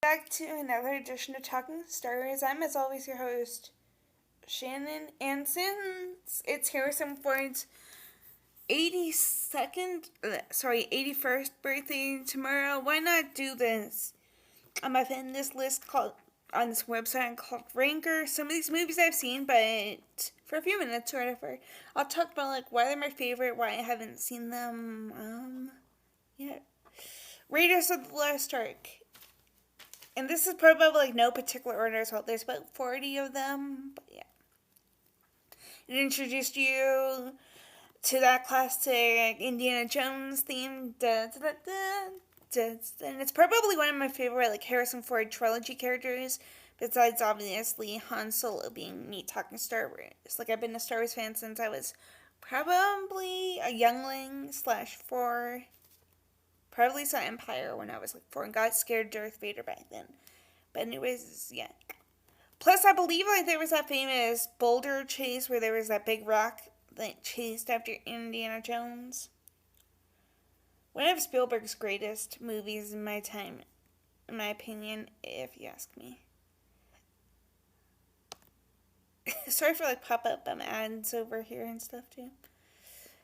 Back to another edition of Talking Star Wars. I'm, as always, your host, Shannon, and since it's Harrison Ford's 81st birthday tomorrow, why not do this? I found this list on this website called Ranker, some of these movies I've seen, but for a few minutes or whatever, I'll talk about why they're my favorite, why I haven't seen them, yet. Raiders of the Lost Ark. And this is probably no particular order, so there's about 40 of them, but yeah. It introduced you to that classic Indiana Jones theme, and it's probably one of my favorite Harrison Ford trilogy characters, besides obviously Han Solo being me talking Star Wars. I've been a Star Wars fan since I was probably a youngling /4. Probably saw Empire when I was 4 and got scared of Darth Vader back then. But anyways, yeah. Plus, I believe there was that famous boulder chase where there was that big rock that chased after Indiana Jones. One of Spielberg's greatest movies in my time, in my opinion, if you ask me. Sorry for pop-up ads over here and stuff too.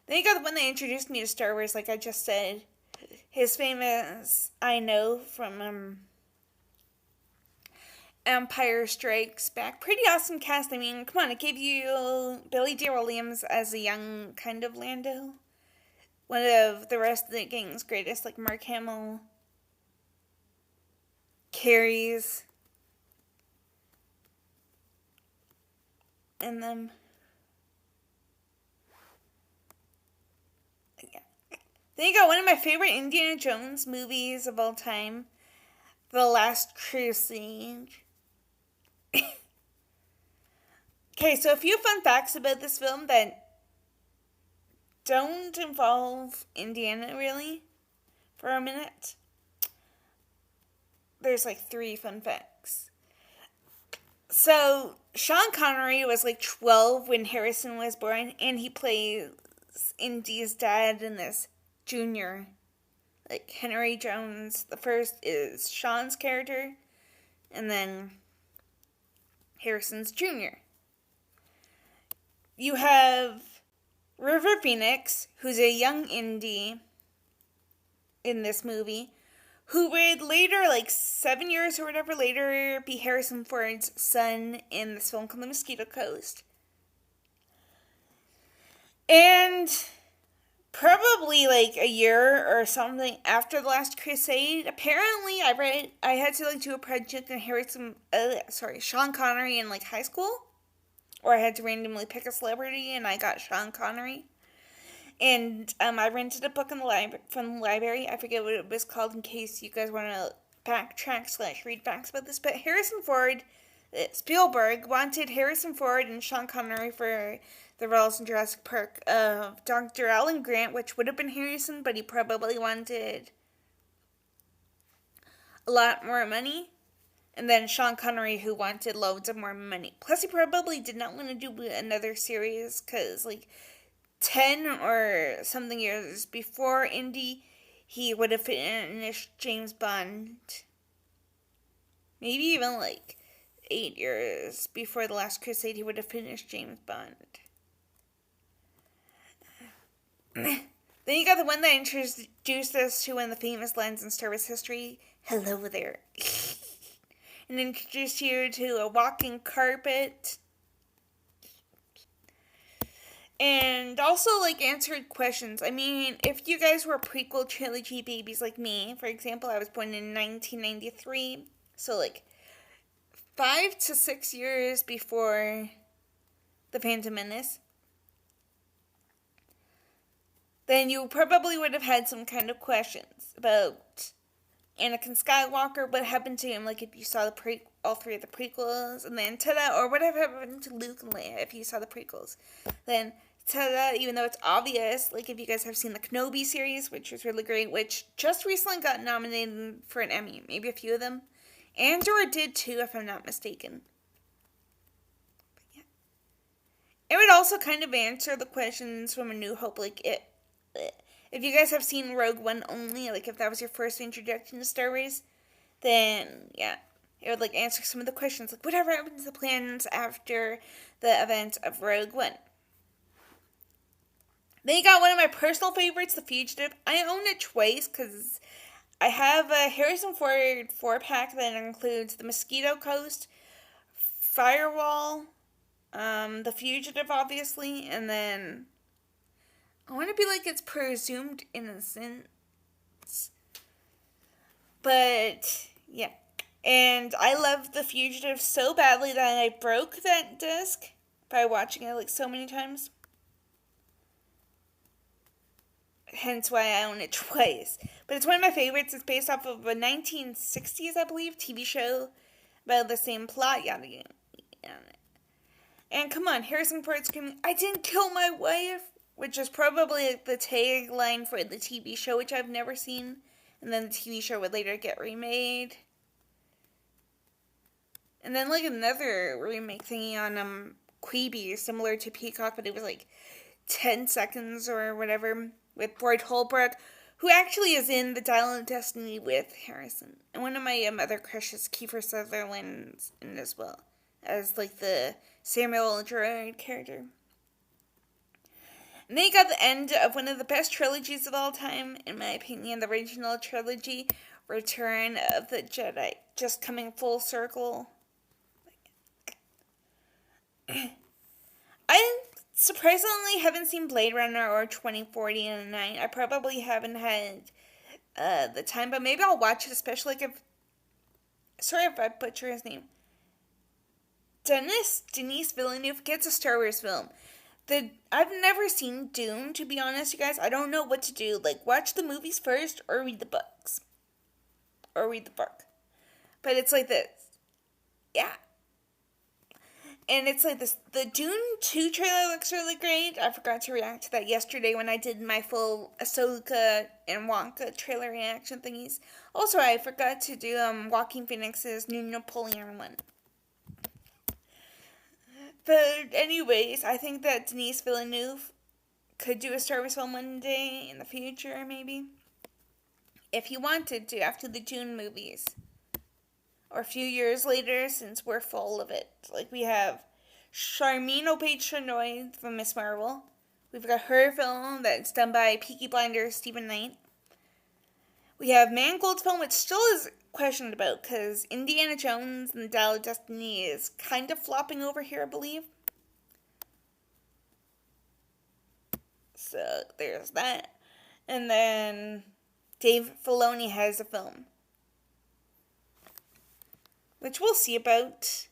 Then you got the one that introduced me to Star Wars, like I just said. His famous I Know from Empire Strikes Back. Pretty awesome cast. I mean, come on, it gave you Billy D. Williams as a young kind of Lando. One of the rest of the gang's greatest, Mark Hamill, carries in them. Then you got one of my favorite Indiana Jones movies of all time, The Last Crusade. Okay, so a few fun facts about this film that don't involve Indiana, really, for a minute. There's 3 fun facts. So, Sean Connery was 12 when Harrison was born, and he plays Indy's dad in this Junior, Henry Jones. The first is Sean's character, and then Harrison's Jr. You have River Phoenix, who's a young Indy in this movie, who would later, 7 years or whatever later, be Harrison Ford's son in this film called The Mosquito Coast. And probably a year or something after The Last Crusade, apparently I had to do a project on Sean Connery in high school, or I had to randomly pick a celebrity and I got Sean Connery. And I rented a book from the library. I forget what it was called in case you guys want to backtrack / read facts about this. But Spielberg wanted Harrison Ford and Sean Connery for the roles in Jurassic Park of Dr. Alan Grant, which would have been Harrison, but he probably wanted a lot more money. And then Sean Connery, who wanted loads of more money. Plus, he probably did not want to do another series, because 10 or something years before Indy, he would have finished James Bond. Maybe even 8 years before The Last Crusade, he would have finished James Bond. Then you got the one that introduced us to one of the famous lines in Star Wars history, "Hello there." And introduced you to a walking carpet. And also, answered questions. I mean, if you guys were prequel trilogy babies like me, for example, I was born in 1993, so 5 to 6 years before The Phantom Menace, then you probably would have had some kind of questions about Anakin Skywalker, what happened to him, if you saw all 3 of the prequels, and then ta-da, or what happened to Luke and Leia if you saw the prequels. Then ta-da, even though it's obvious, if you guys have seen the Kenobi series, which was really great, which just recently got nominated for an Emmy, maybe a few of them. Andor did too, if I'm not mistaken. But yeah. It would also kind of answer the questions from A New Hope, if you guys have seen Rogue One only, if that was your first introduction to Star Wars, then yeah, it would like answer some of the questions, like whatever happened to the plans after the event of Rogue One. Then you got one of my personal favorites, The Fugitive. I own it twice because I have a Harrison Ford 4-pack that includes The Mosquito Coast, Firewall, The Fugitive, obviously, and then I want to be like it's Presumed Innocence. But yeah. And I love The Fugitive so badly that I broke that disc by watching it like so many times. Hence why I own it twice. But it's one of my favorites. It's based off of a 1960s, I believe, TV show about the same plot. Yada yada. And come on, Harrison Ford screaming, "I didn't kill my wife," which is probably like the tagline for the TV show, which I've never seen. And then the TV show would later get remade. And then like another remake thingy on Quibi, similar to Peacock, but it was like 10 seconds or whatever, with Boyd Holbrook, who actually is in The Dial of Destiny with Harrison. And one of my other crushes, Kiefer Sutherland's in it as well, as like the Samuel Gerard character. And then you got the end of one of the best trilogies of all time, in my opinion, the original trilogy, Return of the Jedi, just coming full circle. I surprisingly haven't seen Blade Runner or 2049. I probably haven't had the time, but maybe I'll watch it, especially like if... Sorry if I butcher his name. Denis Villeneuve gets a Star Wars film. I've never seen Dune, to be honest, you guys. I don't know what to do. Like, watch the movies first or read the books. Or read the book. But it's like this. Yeah. And it's like this. The Dune 2 trailer looks really great. I forgot to react to that yesterday when I did my full Ahsoka and Wonka trailer reaction thingies. Also, I forgot to do Joaquin Phoenix's new Napoleon one. But anyways, I think that Denis Villeneuve could do a Star Wars film one day in the future, maybe. If he wanted to, after the Dune movies. Or a few years later, since we're full of it. Like, we have Charmin O'Page-Chanoy from Miss Marvel. We've got her film that's done by Peaky Blinders Stephen Knight. We have Mangold's film, which still is questioned about, because Indiana Jones and the Dial of Destiny is kind of flopping over here, I believe. So, there's that. And then Dave Filoni has a film, which we'll see about.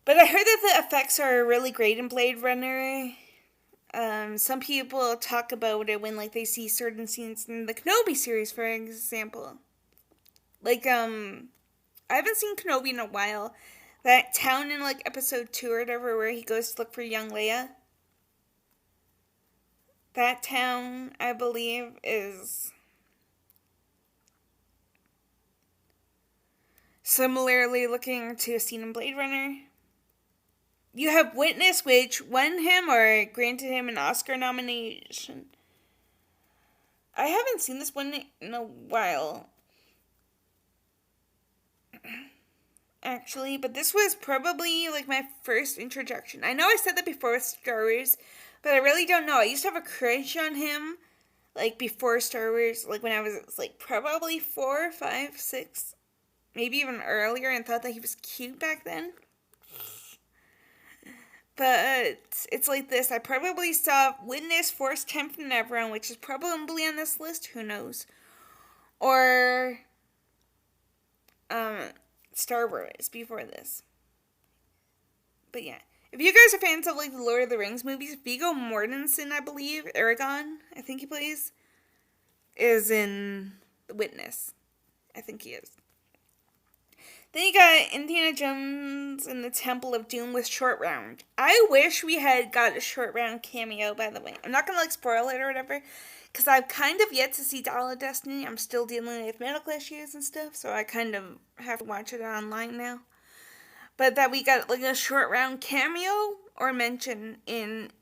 But I heard that the effects are really great in Blade Runner. Some people talk about it when, like, they see certain scenes in the Kenobi series, for example. Like, I haven't seen Kenobi in a while. That town in, like, episode 2 or whatever, where he goes to look for young Leia. That town, I believe, is similarly looking to a scene in Blade Runner. You have Witness, which won him or granted him an Oscar nomination. I haven't seen this one in a while, actually, but this was probably like my first introduction. I know I said that before with Star Wars, but I really don't know. I used to have a crush on him, like before Star Wars, like when I was like probably 4, 5, 6, maybe even earlier, and thought that he was cute back then. But it's like this. I probably saw Witness, Force 10 from Neverland, which is probably on this list. Who knows? Or Star Wars before this. But yeah. If you guys are fans of like the Lord of the Rings movies, Viggo Mortensen, I believe, Aragorn, I think he plays, is in The Witness. I think he is. Then you got Indiana Jones and the Temple of Doom with Short Round. I wish we had got a Short Round cameo, by the way. I'm not going to, like, spoil it or whatever, because I've kind of yet to see Dial of Destiny. I'm still dealing with medical issues and stuff, so I kind of have to watch it online now. But that we got, like, a Short Round cameo or mention in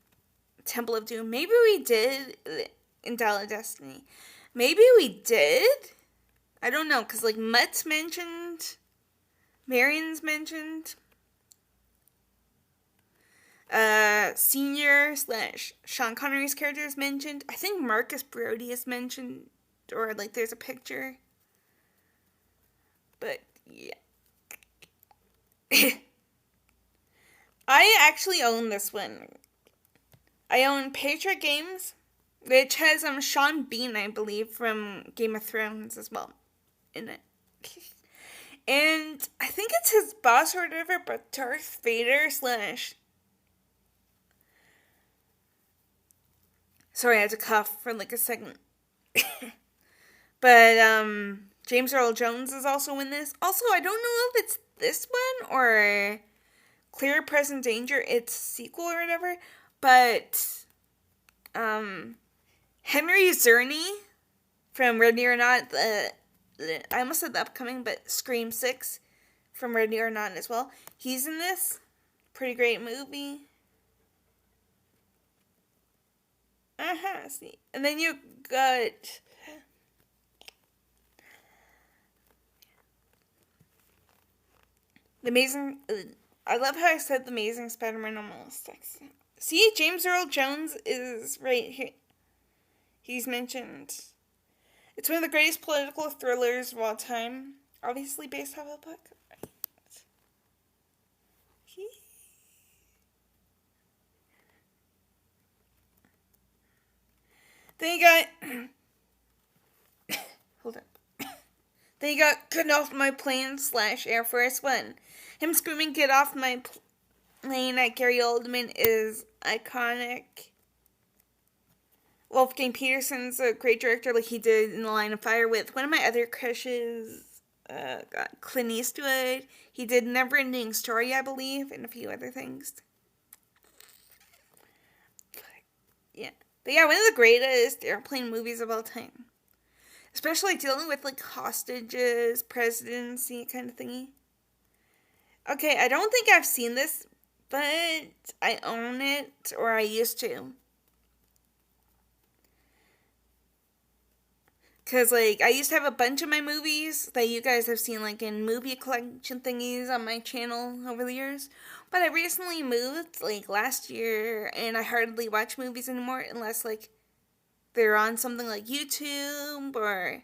Temple of Doom. Maybe we did in Dial of Destiny. Maybe we did. I don't know, because, like, Mutt's mentioned. Marion's mentioned. Senior / Sean Connery's character is mentioned. I think Marcus Brody is mentioned. Or, like, there's a picture. But, yeah. I actually own this one. I own Patriot Games, which has Sean Bean, I believe, from Game of Thrones as well in it. And I think it's his boss or whatever, but Darth Vader / Sorry, I had to cough for like a second. But James Earl Jones is also in this. Also, I don't know if it's this one or Clear Present Danger, its sequel or whatever, but Henry Czerny from Ready or Not, I almost said the upcoming, but Scream 6 from Ready or Not as well. He's in this. Pretty great movie. See. And then you got the Amazing... I love how I said The Amazing Spider-Man almost. See, James Earl Jones is right here. He's mentioned. It's one of the greatest political thrillers of all time. Obviously based off a book. Right. Then you got... Hold up. Then you got Get Off My Plane / Air Force One. Him screaming "Get off my plane" at Gary Oldman is iconic. Wolfgang Petersen's a great director, like he did in The Line of Fire with one of my other crushes, Clint Eastwood. He did Neverending Story, I believe, and a few other things. But yeah, one of the greatest airplane movies of all time. Especially dealing with like hostages, presidency kind of thingy. Okay, I don't think I've seen this, but I own it, or I used to. Because, like, I used to have a bunch of my movies that you guys have seen, like, in movie collection thingies on my channel over the years. But I recently moved, like, last year, and I hardly watch movies anymore unless, like, they're on something like YouTube or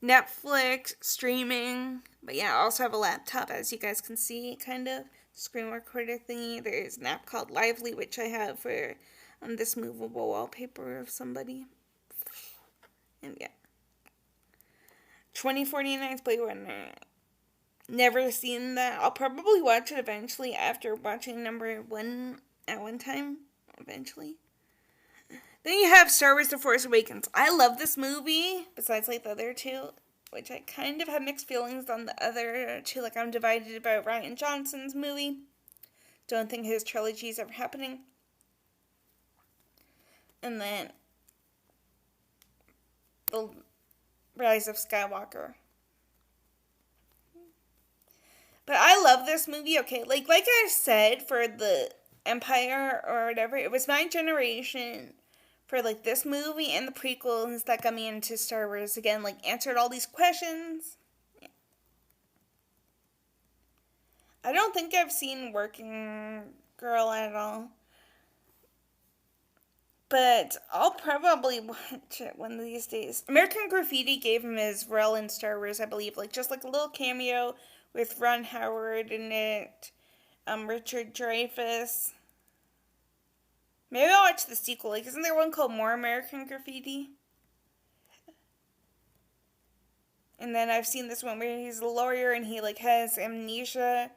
Netflix, streaming. But yeah, I also have a laptop, as you guys can see, kind of. Screen recorder thingy. There's an app called Lively, which I have for this movable wallpaper of somebody. And yeah. 2049's Blade Runner. Never seen that. I'll probably watch it eventually after watching number 1 at one time. Eventually. Then you have Star Wars The Force Awakens. I love this movie, besides like the other two, which I kind of have mixed feelings on the other two. Like I'm divided about Rian Johnson's movie. Don't think his trilogy is ever happening. And then The Rise of Skywalker. But I love this movie. Okay, like I said, for the Empire or whatever, it was my generation for like this movie and the prequels that got me into Star Wars again. Like answered all these questions. Yeah. I don't think I've seen Working Girl at all. But I'll probably watch it one of these days. American Graffiti gave him his role in Star Wars, I believe. Like, just like a little cameo with Ron Howard in it. Richard Dreyfuss. Maybe I'll watch the sequel. Like, isn't there one called More American Graffiti? And then I've seen this one where he's a lawyer and he, like, has amnesia.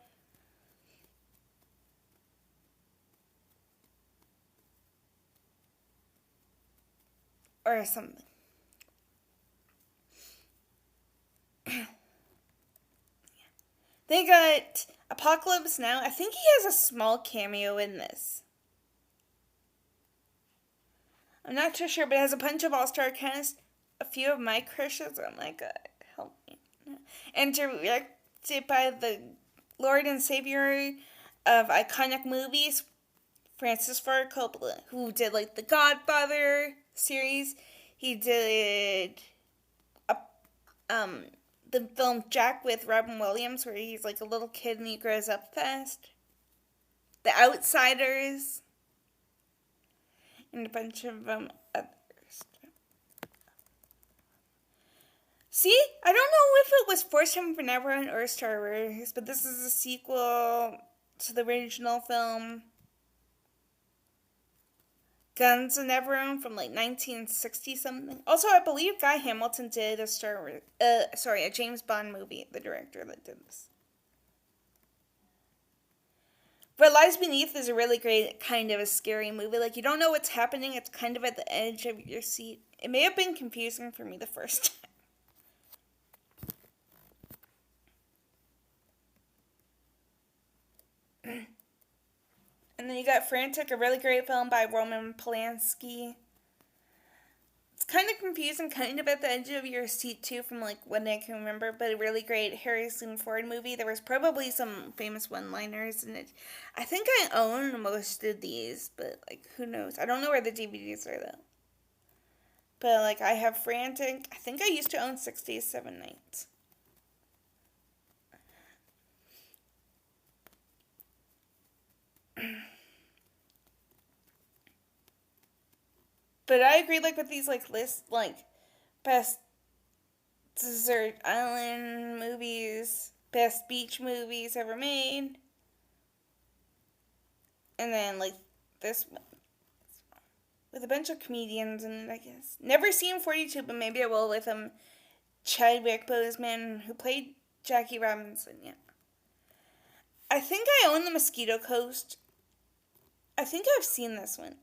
Or something. They got Apocalypse Now. I think he has a small cameo in this. I'm not too sure, but it has a bunch of all-star cast. A few of my crushes. Oh my god, help me. And directed by the Lord and Savior of iconic movies, Francis Ford Coppola, who did like the Godfather series. He did the film Jack with Robin Williams, where he's like a little kid and he grows up fast. The Outsiders, and a bunch of others. See, I don't know if it was Force Time for Neverland or Star Wars, but this is a sequel to the original film Guns N' Neverland from like 1960 something. Also, I believe Guy Hamilton did a James Bond movie, the director that did this. What Lies Beneath is a really great kind of a scary movie. Like, you don't know what's happening. It's kind of at the edge of your seat. It may have been confusing for me the first time. And then you got Frantic, a really great film by Roman Polanski. It's kind of confusing, kind of at the edge of your seat too, from like what I can remember, but a really great Harrison Ford movie. There was probably some famous one-liners in it. I think I own most of these, but like who knows? I don't know where the DVDs are though. But like I have Frantic. I think I used to own 6 Days, 7 Nights. But I agree, like, with these, like, lists, like, best desert island movies, best beach movies ever made. And then, like, this one. With a bunch of comedians in it, I guess. Never seen 42, but maybe I will with Chadwick Boseman, who played Jackie Robinson, yeah. I think I own The Mosquito Coast. I think I've seen this one.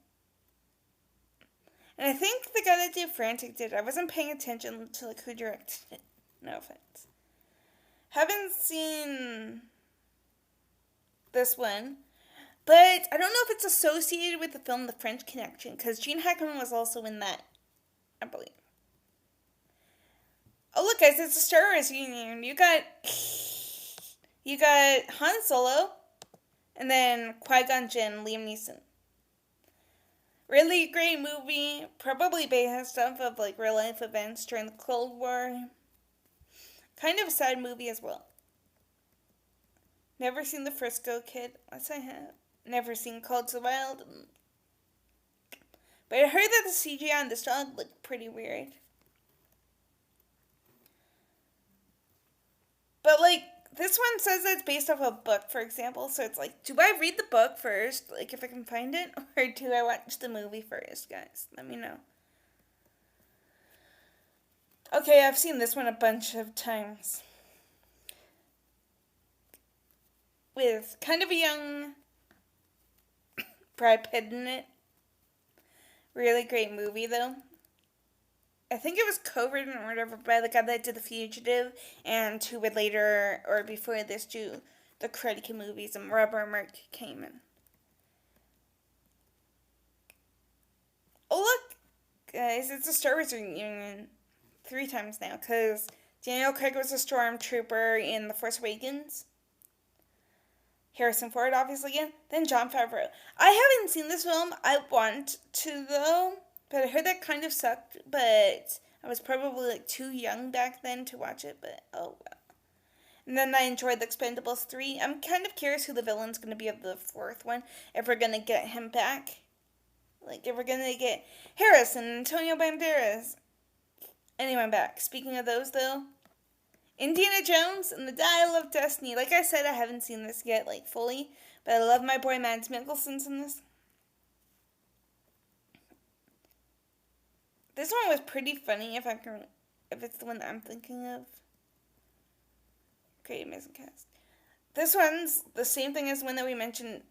And I think the guy that did Frantic did. I wasn't paying attention to like who directed it. No offense. Haven't seen this one. But I don't know if it's associated with the film The French Connection. Because Gene Hackman was also in that. I believe. Oh look guys, it's a Star Wars reunion. You got Han Solo. And then Qui-Gon Jinn, Liam Neeson. Really great movie, probably based off of like real life events during the Cold War. Kind of a sad movie as well. Never seen The Frisco Kid, unless I have. Never seen Called to the Wild. But I heard that the CGI on this dog looked pretty weird. But like, this one says that it's based off a book, for example, so it's like, do I read the book first, like if I can find it, or do I watch the movie first, guys? Let me know. Okay, I've seen this one a bunch of times. With kind of a young Brad Pitt in it. Really great movie, though. I think it was co-written or whatever by the guy that did The Fugitive and who would later, or before this, do the Karate Kid movies, and Robert Mark came in. Oh look, guys, it's a Star Wars reunion 3 times now, because Daniel Craig was a stormtrooper in The Force Awakens. Harrison Ford, obviously, again. Then Jon Favreau. I haven't seen this film. I want to, though. But I heard that kind of sucked, but I was probably like too young back then to watch it, but oh well. And then I enjoyed The Expendables 3. I'm kind of curious who the villain's going to be of the 4th one, if we're going to get him back. Like, if we're going to get Harrison, Antonio Banderas, anyone back. Speaking of those, though, Indiana Jones and the Dial of Destiny. Like I said, I haven't seen this yet, like, fully, but I love my boy Mads Mikkelsen's in this. This one was pretty funny, if it's the one that I'm thinking of. Great, amazing cast. This one's the same thing as one that we mentioned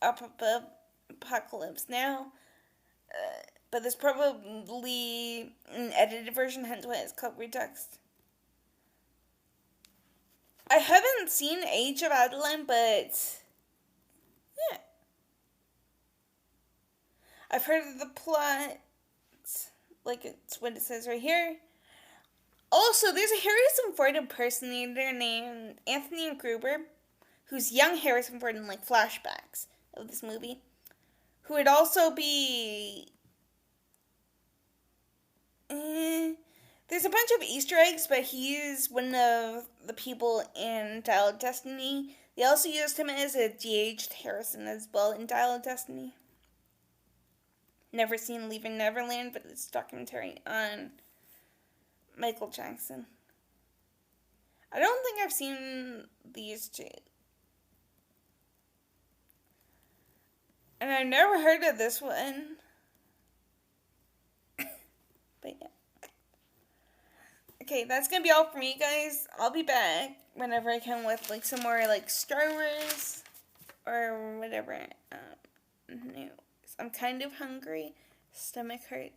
up above, Apocalypse Now. But there's probably an edited version, hence why it's called Redux. I haven't seen Age of Adeline, but yeah. I've heard of the plot. Like it's what it says right here. Also, there's a Harrison Ford impersonator named Anthony Gruber, who's young Harrison Ford in like flashbacks of this movie, who would also be There's a bunch of Easter eggs, but he's one of the people in Dial of Destiny. They also used him as a de-aged Harrison as well in Dial of Destiny. Never seen Leaving Neverland, but it's a documentary on Michael Jackson. I don't think I've seen these two. And I've never heard of this one. But yeah. Okay, that's gonna be all for me, guys. I'll be back whenever I can with like some more like Star Wars or whatever. No, I'm kind of hungry. Stomach hurts.